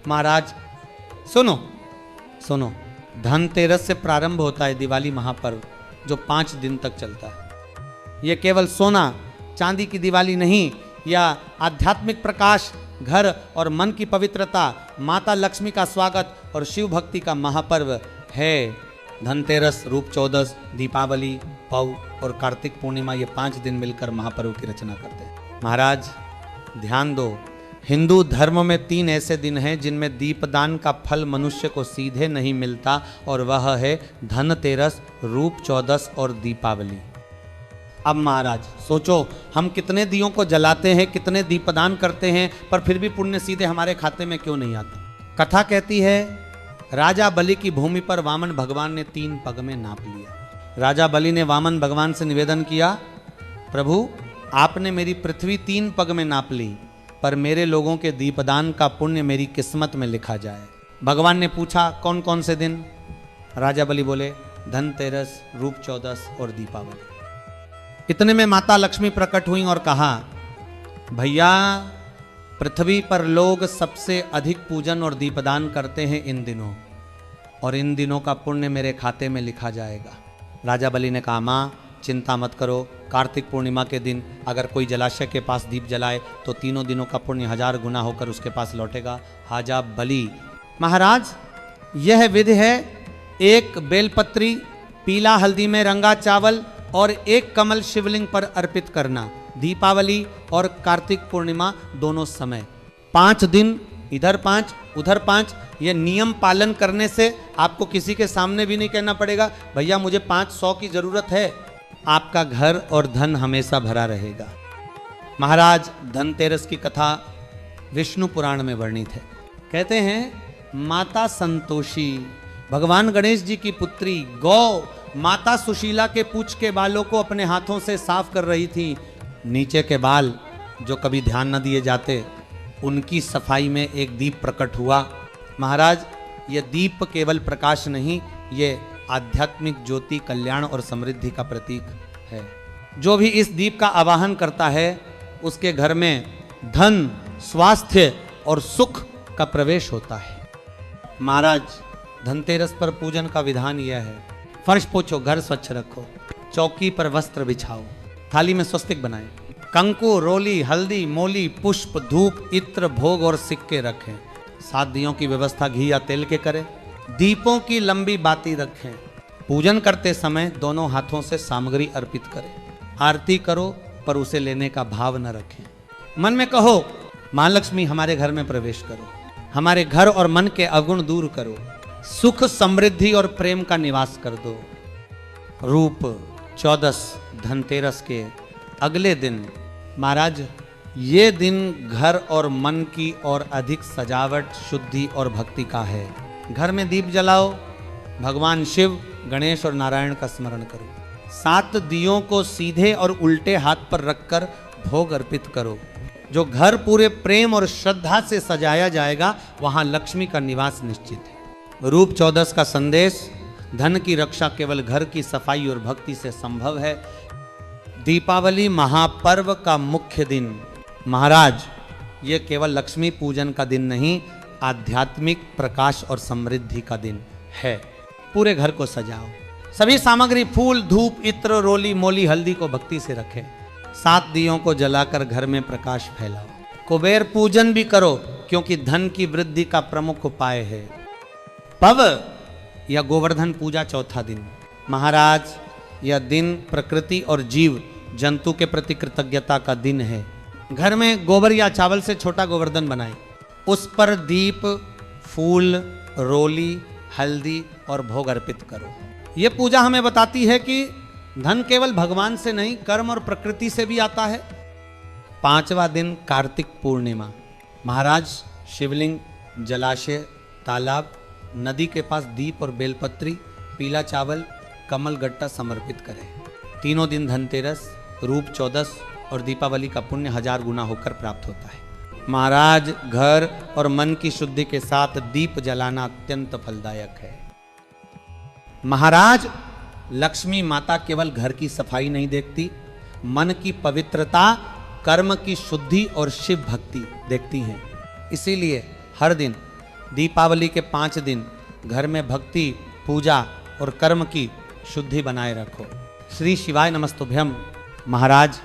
महाराज सुनो सुनो, धनतेरस से प्रारंभ होता है दिवाली महापर्व, जो 5 दिन तक चलता है। यह केवल सोना चांदी की दिवाली नहीं, यह आध्यात्मिक प्रकाश, घर और मन की पवित्रता, माता लक्ष्मी का स्वागत और शिव भक्ति का महापर्व है। धनतेरस, रूप चौदस, दीपावली, पौ और कार्तिक पूर्णिमा, ये 5 दिन मिलकर महापर्व की रचना करते हैं। महाराज ध्यान दो, हिंदू धर्म में 3 ऐसे दिन हैं जिनमें दीपदान का फल मनुष्य को सीधे नहीं मिलता, और वह है धनतेरस, रूप चौदस और दीपावली। अब महाराज सोचो, हम कितने दियों को जलाते हैं, कितने दीपदान करते हैं, पर फिर भी पुण्य सीधे हमारे खाते में क्यों नहीं आता? कथा कहती है, राजा बलि की भूमि पर वामन भगवान ने 3 पग में नाप लिया। राजा बलि ने वामन भगवान से निवेदन किया, प्रभु आपने मेरी पृथ्वी 3 पग में नाप ली, पर मेरे लोगों के दीपदान का पुण्य मेरी किस्मत में लिखा जाए। भगवान ने पूछा कौन कौन से दिन? राजा बलि बोले धनतेरस, रूप चौदस और दीपावली। इतने में माता लक्ष्मी प्रकट हुई और कहा, भैया पृथ्वी पर लोग सबसे अधिक पूजन और दीपदान करते हैं इन दिनों, और इन दिनों का पुण्य मेरे खाते में लिखा जाएगा। राजा बलि ने कहा, माँ चिंता मत करो, कार्तिक पूर्णिमा के दिन अगर कोई जलाशय के पास दीप जलाए तो 3 दिनों का पुण्य 1000 गुना होकर उसके पास लौटेगा। हाजा बलि। महाराज यह विधि है, 1 बेलपत्री पीला हल्दी में रंगा चावल और 1 कमल शिवलिंग पर अर्पित करना, दीपावली और कार्तिक पूर्णिमा दोनों समय। 5 दिन, इधर 5 उधर 5। ये नियम पालन करने से आपको किसी के सामने भी नहीं कहना पड़ेगा, भैया मुझे 500 की जरूरत है। आपका घर और धन हमेशा भरा रहेगा। महाराज धनतेरस की कथा विष्णु पुराण में वर्णित है। कहते हैं माता संतोषी, भगवान गणेश जी की पुत्री गौ माता सुशीला के पूंछ के बालों को अपने हाथों से साफ कर रही थी। नीचे के बाल जो कभी ध्यान न दिए जाते, उनकी सफाई में एक दीप प्रकट हुआ। महाराज ये दीप केवल प्रकाश नहीं, ये आध्यात्मिक ज्योति, कल्याण और समृद्धि का प्रतीक है। जो भी इस दीप का आवाहन करता है उसके घर में धन, स्वास्थ्य और सुख का प्रवेश होता है। महाराज धनतेरस पर पूजन का विधान यह है, फर्श पोछो, घर स्वच्छ रखो, चौकी पर वस्त्र बिछाओ, थाली में स्वस्तिक बनाएं, कंकु, रोली, हल्दी, मोली, पुष्प, धूप, इत्र, भोग और सिक्के रखें। 7 दियों की व्यवस्था घी या तेल के करें। दीपों की लंबी बाती रखें। पूजन करते समय दोनों हाथों से सामग्री अर्पित करें। आरती करो पर उसे लेने का भाव न रखें। मन में कहो, मां लक्ष्मी हमारे घर में प्रवेश करो, हमारे घर और मन के अवगुण दूर करो, सुख, समृद्धि और प्रेम का निवास कर दो। रूप चौदस धनतेरस के अगले दिन महाराज ये दिन घर और मन की और अधिक सजावट, शुद्धि और भक्ति का है। घर में दीप जलाओ, भगवान शिव, गणेश और नारायण का स्मरण करो। 7 दियों को सीधे और उल्टे हाथ पर रखकर भोग अर्पित करो। जो घर पूरे प्रेम और श्रद्धा से सजाया जाएगा वहां लक्ष्मी का निवास निश्चित है। रूप चौदस का संदेश, धन की रक्षा केवल घर की सफाई और भक्ति से संभव है। दीपावली महापर्व का मुख्य दिन। महाराज ये केवल लक्ष्मी पूजन का दिन नहीं, आध्यात्मिक प्रकाश और समृद्धि का दिन है। पूरे घर को सजाओ, सभी सामग्री फूल, धूप, इत्र, रोली, मोली, हल्दी को भक्ति से रखें। 7 दियों को जलाकर घर में प्रकाश फैलाओ। कुबेर पूजन भी करो क्योंकि धन की वृद्धि का प्रमुख उपाय है। पव या गोवर्धन पूजा चौथा दिन। महाराज यह दिन प्रकृति और जीव जंतु के प्रति कृतज्ञता का दिन है। घर में गोबर या चावल से छोटा गोवर्धन बनाएं, उस पर दीप, फूल, रोली, हल्दी और भोग अर्पित करो। ये पूजा हमें बताती है कि धन केवल भगवान से नहीं, कर्म और प्रकृति से भी आता है। 5वां दिन कार्तिक पूर्णिमा। महाराज शिवलिंग, जलाशय, तालाब, नदी के पास दीप और बेलपत्री, पीला चावल, कमल गट्टा समर्पित करें। 3 दिन धनतेरस, रूप चौदस और दीपावली का पुण्य 1000 गुना होकर प्राप्त होता है। महाराज घर और मन की शुद्धि के साथ दीप जलाना अत्यंत फलदायक है। महाराज लक्ष्मी माता केवल घर की सफाई नहीं देखती, मन की पवित्रता, कर्म की शुद्धि और शिव भक्ति देखती हैं। इसीलिए हर दिन दीपावली के 5 दिन घर में भक्ति, पूजा और कर्म की शुद्धि बनाए रखो। श्री शिवाय नमस्तुभ्यम। महाराज,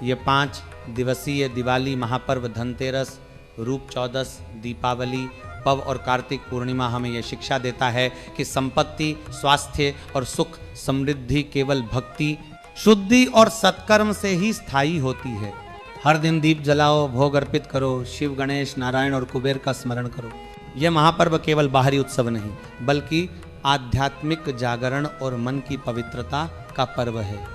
ये 5 दिवसीय दिवाली महापर्व, धनतेरस, रूप चौदस, दीपावली, पव और कार्तिक पूर्णिमा हमें यह शिक्षा देता है कि संपत्ति, स्वास्थ्य और सुख समृद्धि केवल भक्ति, शुद्धि और सत्कर्म से ही स्थायी होती है। हर दिन दीप जलाओ, भोग अर्पित करो, शिव, गणेश, नारायण और कुबेर का स्मरण करो। यह महापर्व केवल बाहरी उत्सव नहीं, बल्कि आध्यात्मिक जागरण और मन की पवित्रता का पर्व है।